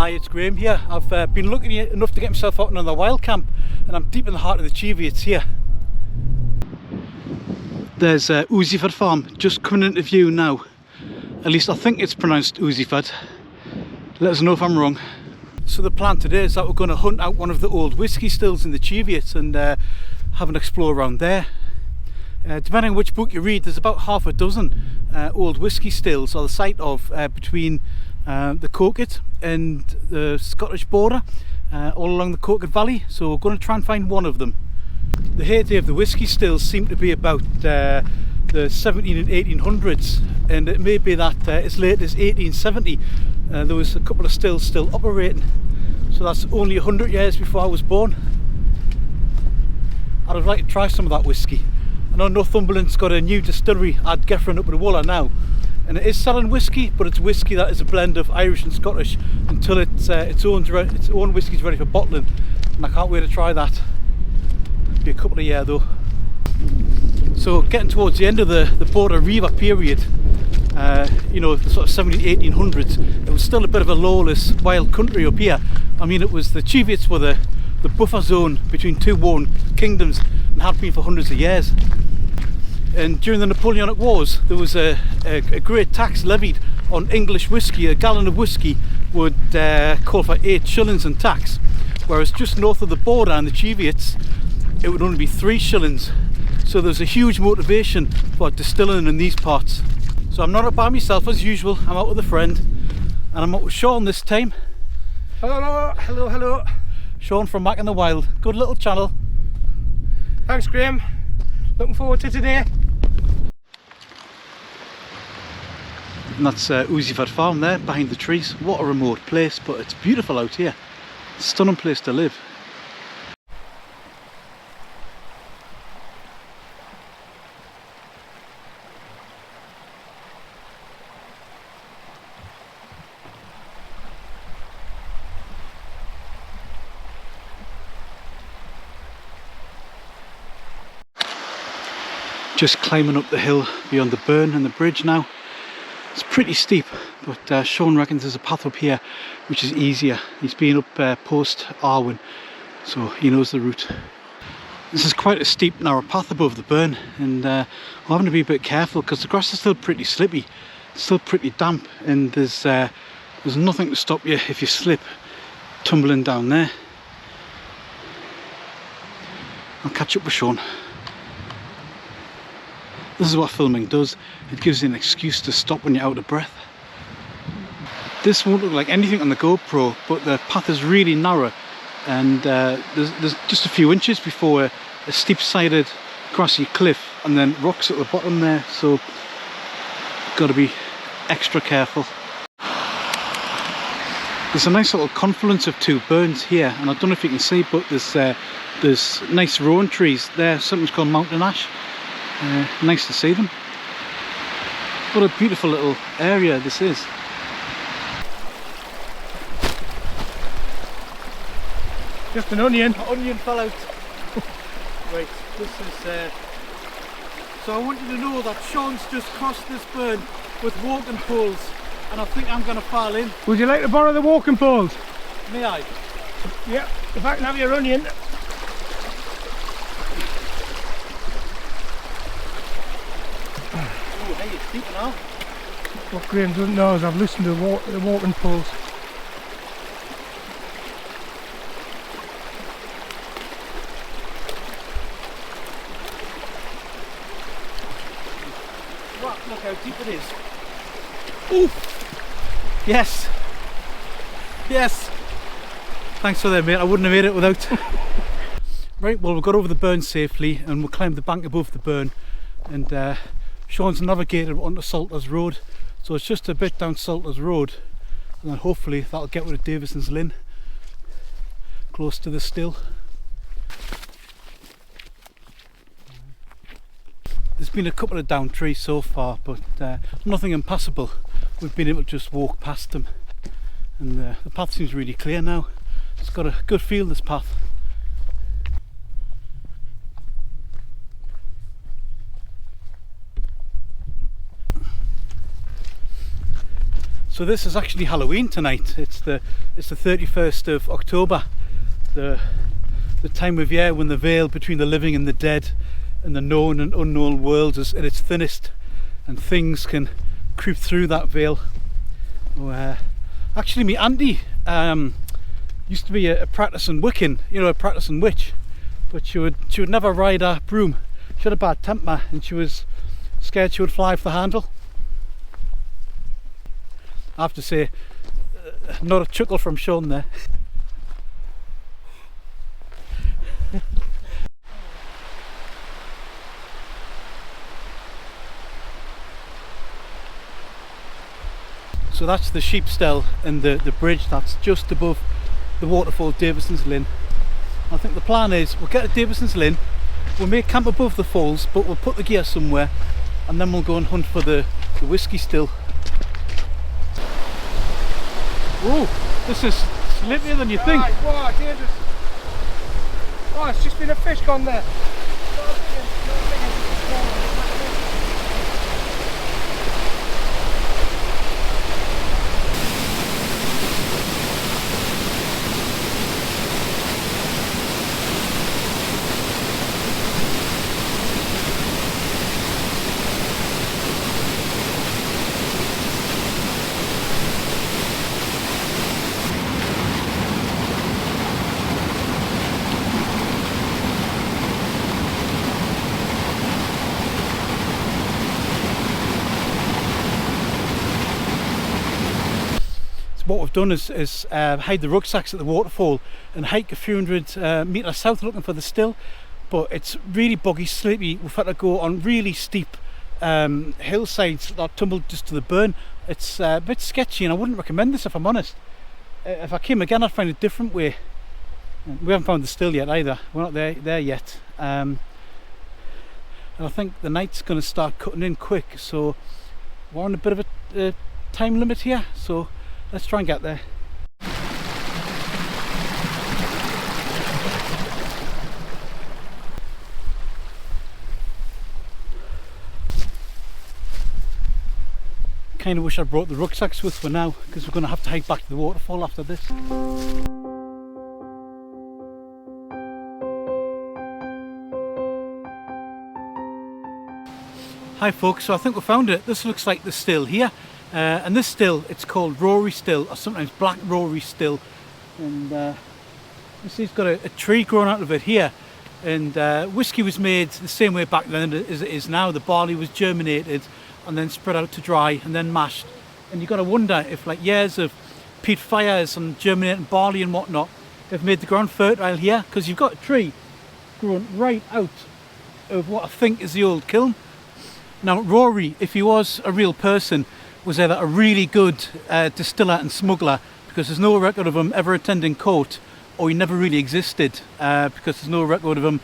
Hi, it's Graham here. I've been lucky enough to get myself out on another wild camp, and I'm deep in the heart of the Cheviots here. There's Whisky farm just coming into view now. At least I think it's pronounced Whisky. Let us know if I'm wrong. So the plan today is that we're going to hunt out one of the old whisky stills in the Cheviots and have an explore around there. Depending on which book you read, there's about half a dozen old whisky stills on the site of between the Cheviot and the Scottish border, all along the Cheviot Valley. So we're going to try and find one of them. The heyday of the whisky stills seem to be about the 17 and 1800s, and it may be that as late as 1870 there was a couple of stills still operating. So that's only 100 years before I was born. I'd have liked to try some of that whisky. I know Northumberland's got a new distillery at Geffren up in Wooler now, and it is selling whisky, but it's whisky that is a blend of Irish and Scottish until its own whisky's ready for bottling, and I can't wait to try that. It'll be a couple of years though. So getting towards the end of the border Riva period, you know, the sort of 1700s, 1800s, it was still a bit of a lawless wild country up here. I mean, it was the Cheviots were the buffer zone between two warring kingdoms and had been for hundreds of years. And during the Napoleonic Wars there was a great tax levied on English whisky. A gallon of whisky would call for 8 shillings in tax, whereas just north of the border in the Cheviots it would only be 3 shillings. So there's a huge motivation for distilling in these parts. So I'm not out by myself as usual, I'm out with a friend, and I'm out with Shaun this time. Hello, hello, hello. Shaun from Back in the Wild. Good little channel. Thanks, Graham. Looking forward to today. And that's Whisky farm there behind the trees. What a remote place, but it's beautiful out here. Stunning place to live. Just climbing up the hill beyond the burn and the bridge now. It's pretty steep, but Shaun reckons there's a path up here which is easier. He's been up post Arwen, so he knows the route. This is quite a steep narrow path above the burn, and we're having to be a bit careful because the grass is still pretty slippy, still pretty damp, and there's nothing to stop you if you slip tumbling down there. I'll catch up with Shaun. This is what filming does, it gives you an excuse to stop when you're out of breath. This won't look like anything on the GoPro, but the path is really narrow, and there's just a few inches before a steep-sided grassy cliff and then rocks at the bottom there, so got to be extra careful. There's a nice little confluence of two burns here, and I don't know if you can see, but there's nice rowan trees there, something's called mountain ash. Nice to see them. What a beautiful little area this is. Just an onion. Onion fell out. Right, this is so I want you to know that Shaun's just crossed this burn with walking poles, and I think I'm going to fall in. Would you like to borrow the walking poles? May I? Yeah, if I can have your onion. Oh, hey, it's deep now. What Graham doesn't know is I've listened to the walking poles. Wow, look how deep it is. Oof! Yes! Yes! Thanks for that, mate. I wouldn't have made it without. Right, well, we've got over the burn safely and we'll climb the bank above the burn, and Shaun's navigated onto Saltas Road, so it's just a bit down Saltas Road, and then hopefully that'll get with the Davidsons Linn, close to the still. There's been a couple of down trees so far, but nothing impassable. We've been able to just walk past them, and the path seems really clear now. It's got a good feel, this path. So this is actually Halloween tonight. It's the 31st of October, the time of year when the veil between the living and the dead and the known and unknown worlds is at its thinnest, and things can creep through that veil. Actually, my auntie used to be a practicing Wiccan, you know, a practicing witch, but she would never ride a broom. She had a bad temper and she was scared she would fly off the handle. I have to say, not a chuckle from Shaun there. So that's the sheep stell and the bridge that's just above the waterfall Davidsons Linn. I think the plan is we'll get to Davidsons Linn, we'll make camp above the falls, but we'll put the gear somewhere and then we'll go and hunt for the whiskey still. Whoa, this is slippier than you think. Right, wow, dangerous. Oh, it's just been a fish gone there. What we've done is hide the rucksacks at the waterfall and hike a few hundred metres south looking for the still, but it's really boggy, sleepy. We've had to go on really steep hillsides that tumble just to the burn. It's a bit sketchy and I wouldn't recommend this if I'm honest. If I came again I'd find a different way. We haven't found the still yet either, we're not there yet. And I think the night's going to start cutting in quick, so we're on a bit of a time limit here, so let's try and get there. Kind of wish I brought the rucksacks with for now, because we're going to have to hike back to the waterfall after this. Hi folks, so I think we found it. This looks like the still here. And this still, it's called Rory still, or sometimes black Rory still, and you see it's got a tree growing out of it here, and whiskey was made the same way back then as it is now. The barley was germinated and then spread out to dry and then mashed, and you've got to wonder if like years of peat fires and germinating barley and whatnot have made the ground fertile here, because you've got a tree growing right out of what I think is the old kiln. Now Rory, if he was a real person, was either a really good distiller and smuggler, because there's no record of him ever attending court, or he never really existed, because there's no record of him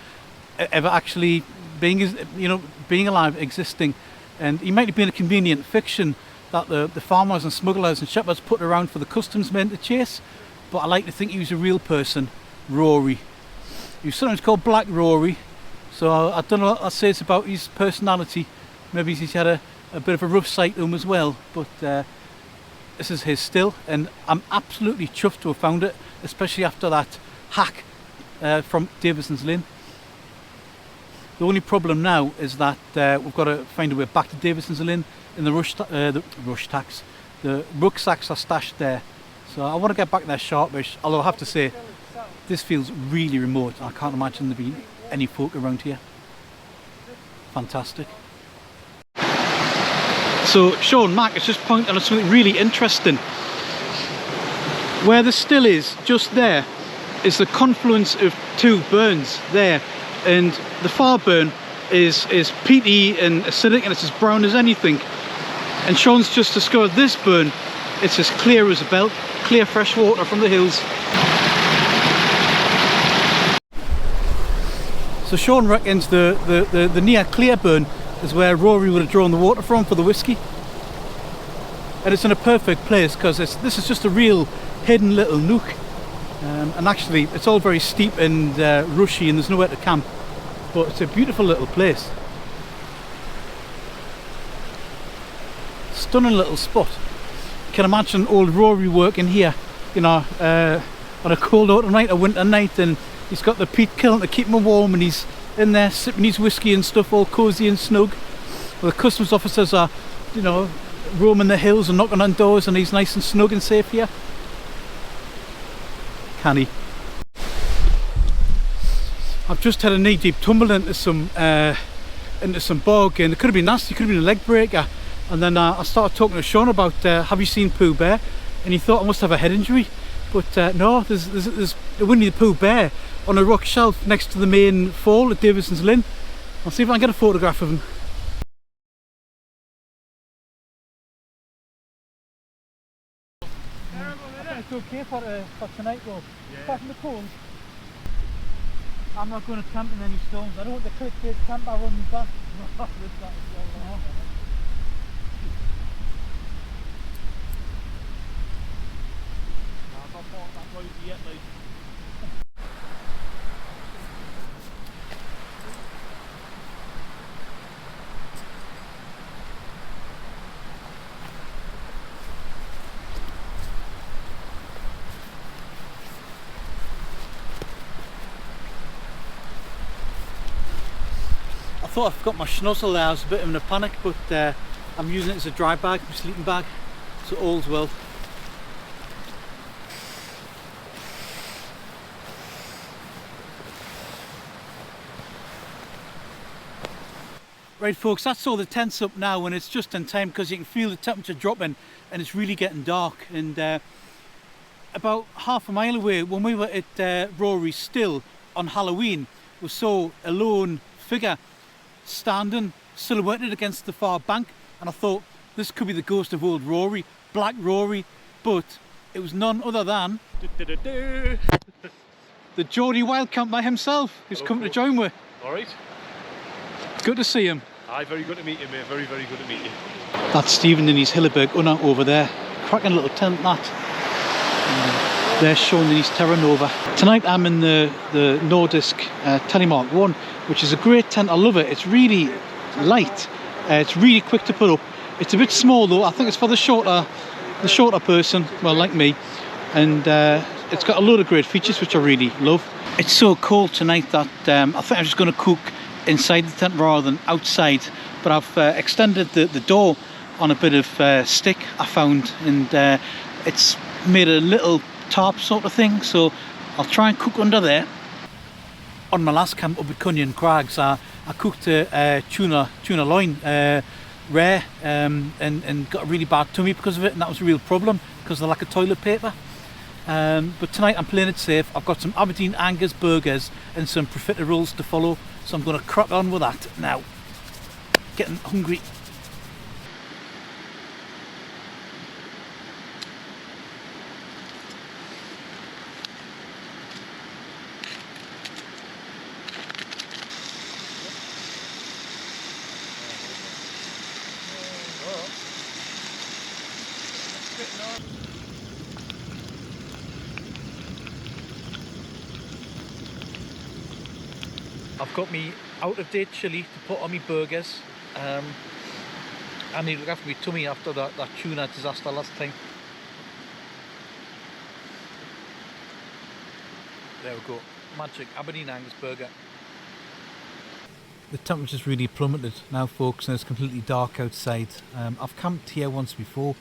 ever actually being alive, existing. And he might have been a convenient fiction that the farmers and smugglers and shepherds put around for the customs men to chase, but I like to think he was a real person, Rory. He was sometimes called Black Rory, so I don't know what that says about his personality. Maybe he's had a bit of a rough sight to him as well, but this is his still, and I'm absolutely chuffed to have found it, especially after that hack from Davidsons Linn. The only problem now is that we've got to find a way back to Davidsons Linn in the rucksacks are stashed there, so I want to get back there sharpish, although I have to say this feels really remote. I can't imagine there being any folk around here. Fantastic. So Shaun, Mark has just pointed out something really interesting. Where the still is, just there, is the confluence of two burns there, and the far burn is peaty and acidic and it's as brown as anything. And Shaun's just discovered this burn, it's as clear as a bell, clear fresh water from the hills. So Shaun reckons the near clear burn is where Rory would have drawn the water from for the whiskey, and it's in a perfect place because this is just a real hidden little nook, and actually it's all very steep and rushy and there's nowhere to camp, but it's a beautiful little place. Stunning little spot. You can imagine old Rory working here you know, on a cold autumn night, a winter night, and he's got the peat kiln to keep him warm, and he's in there sipping his whiskey and stuff, all cosy and snug. Well, the customs officers are, you know, roaming the hills and knocking on doors, and he's nice and snug and safe here. Canny. I've just had a knee-deep tumble into some bog, and it could have been nasty, it could have been a leg breaker. And then I started talking to Shaun about, have you seen Pooh Bear? And he thought I must have a head injury, but no, there's a Winnie the Pooh bear on a rock shelf next to the main fall at Davidsons Linn. I'll see if I can get a photograph of him. It's okay for tonight though. Yeah. Apart from the cold, I'm not going to camp in any stones. I don't want the clickbait camp I run me back. I thought I forgot my schnozzle there. I was a bit in a panic, but I'm using it as a dry bag, my sleeping bag, so all's well. Right folks, that's all the tents up now, and it's just in time because you can feel the temperature dropping and it's really getting dark. And about half a mile away, when we were at Rory still on Halloween, we saw a lone figure standing silhouetted against the far bank, and I thought this could be the ghost of old Rory, Black Rory, but it was none other than the Geordie Wildcamper himself, who's come to join me. Alright. Good to see him. Aye, very good to meet you, mate. Very, very good to meet you. That's Stephen in his Hilleberg Unna over there. Cracking little tent, that. And there's Shaun in his Terra Nova. Tonight I'm in the Nordisk Telemark 1, which is a great tent. I love it. It's really light. It's really quick to put up. It's a bit small though. I think it's for the shorter person, well, like me. And it's got a load of great features which I really love. It's so cold tonight that I think I'm just going to cook inside the tent rather than outside, but I've extended the door on a bit of stick I found, and it's made a little tarp sort of thing, so I'll try and cook under there. On my last camp up at Cunyon Crags, I cooked a tuna loin rare, and got a really bad tummy because of it, and that was a real problem because of the lack of toilet paper. But tonight I'm playing it safe. I've got some Aberdeen Angus burgers and some profiteroles to follow, so I'm going to crack on with that now. Getting hungry. I've got me out-of-date chilli to put on my burgers. I need to look after my tummy after that tuna disaster last time. There we go, magic Aberdeen Angus burger. The temperature's really plummeted now folks, and it's completely dark outside. I've camped here once before,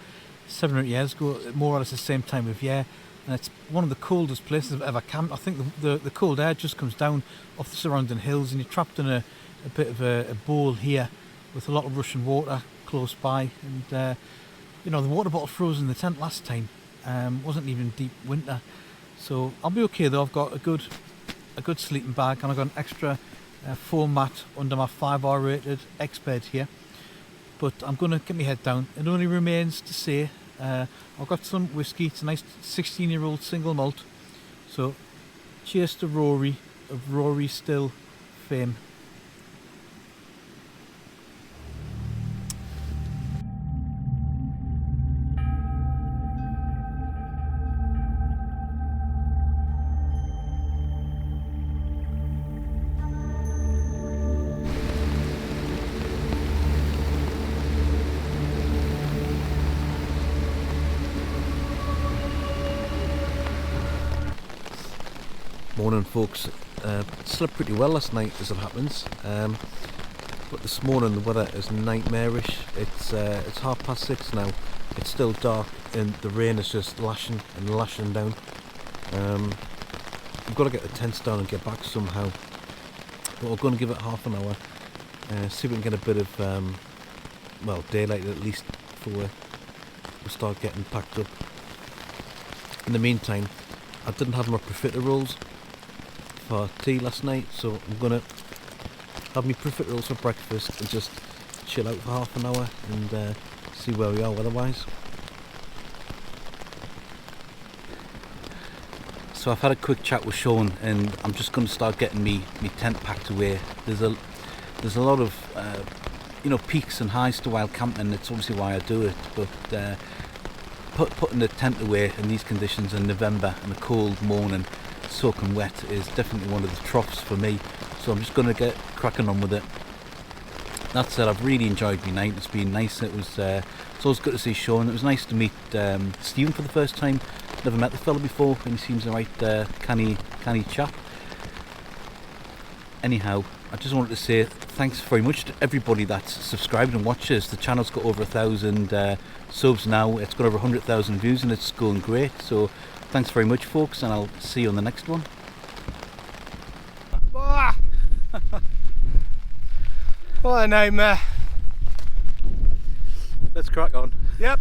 7 or 8 years ago, more or less the same time of year. And it's one of the coldest places I've ever camped. I think the cold air just comes down off the surrounding hills, and you're trapped in a bit of a bowl here with a lot of rushing water close by. And you know, the water bottle froze in the tent last time. Wasn't even deep winter, so I'll be okay though. I've got a good sleeping bag, and I've got an extra foam mat under my 5R rated X bed here. But I'm going to get my head down. It only remains to say I've got some whiskey. It's a nice 16-year-old single malt. So cheers to Rory of Rory Still fame. Morning, folks. Slept pretty well last night, as it happens. But this morning the weather is nightmarish. It's 6:30 now. It's still dark, and the rain is just lashing and lashing down. We've got to get the tents down and get back somehow. But we're going to give it half an hour. See if we can get a bit of daylight at least before we start getting packed up. In the meantime, I didn't have my profiteroles for tea last night, so I'm gonna have my profiteroles for breakfast and just chill out for half an hour and see where we are weather-wise. So I've had a quick chat with Shaun, and I'm just going to start getting me tent packed away. There's a lot of peaks and highs to wild camping. It's obviously why I do it, but putting the tent away in these conditions in November and a cold morning, soaking wet, is definitely one of the troughs for me. So I'm just going to get cracking on with it. That said, I've really enjoyed my night. It's been nice. It's always good to see Shaun. It was nice to meet Stephen for the first time. Never met the fella before, and he seems a right canny chap. Anyhow, I just wanted to say thanks very much to everybody that's subscribed and watches. The channel's got over 1,000 subs now. It's got over 100,000 views, and it's going great. So thanks very much, folks, and I'll see you on the next one. What a nightmare. Let's crack on. Yep.